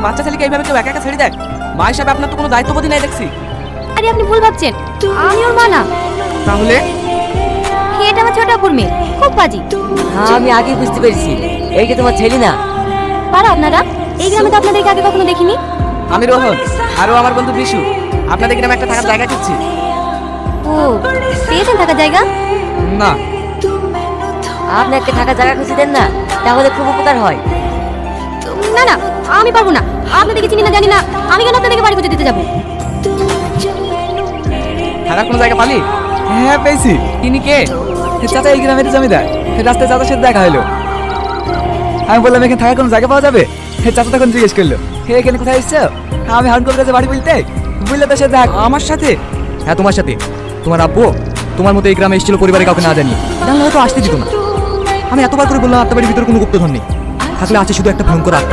বাচ্চা ছেলেকে এইভাবে কেউ একা একা ছেড়ে দেয়? মা হিসাবে আপনার তো কোনো দায়িত্ববোধই নাই দেখছি। আরে আপনি ভুল ভাবছেন, আমি ওর মা না। তাহলে এটা আমার ছোট আপুর মেয়ে, খুব বাজি। আমি আগে বুঝতে পেরেছি এইটা তোমার ছেলে না। পারা আপনারা, এই গ্রামে তো আপনাদেরকে আগে কখনো দেখিনি। আমি রোহন, আরও আমার বন্ধু বিশু। আপনাদের গ্রামে একটা থাকার জায়গা খুঁজছি। ও, পেয়েছেন থাকার জায়গা? না। আপনি একটা থাকার জায়গা খুঁজে দেন না, তাহলে খুব উপকার হয়। না না, আমি পারবো না। আপনাদেরকে চিনি না জানি না, আমি কেন আপনাদেরকে বাড়ি খুঁজে দিতে যাবো? থাকার কোনো জায়গা পালি? হ্যাঁ পেয়েছি। তিনি কে? চাচা এই গ্রামের জমিদার। রাস্তায় চাচার সাথে দেখা হলো। আমি বললাম এখানে থাকার কোনো জায়গা পাওয়া যাবে? চাচা তখন জিজ্ঞেস করলো এখানে কোথায় এসছো? আমি হারুনকোর কাছে বাড়ি বলতে বললে তো সে দেখ আমার সাথে? হ্যাঁ তোমার সাথে। তোমার আব্বু তোমার মতো এই গ্রামে এসেছিল পরিবারে কাউকে না জানিয়ে, জানলে হয়তো আসতে দিত না। আমি এতবার করে বললাম আত্মাবাড়ির ভিতরে কোনো গুপ্তধন নেই, থাকলে আছে শুধু একটা ভয়ঙ্কর আত্মা।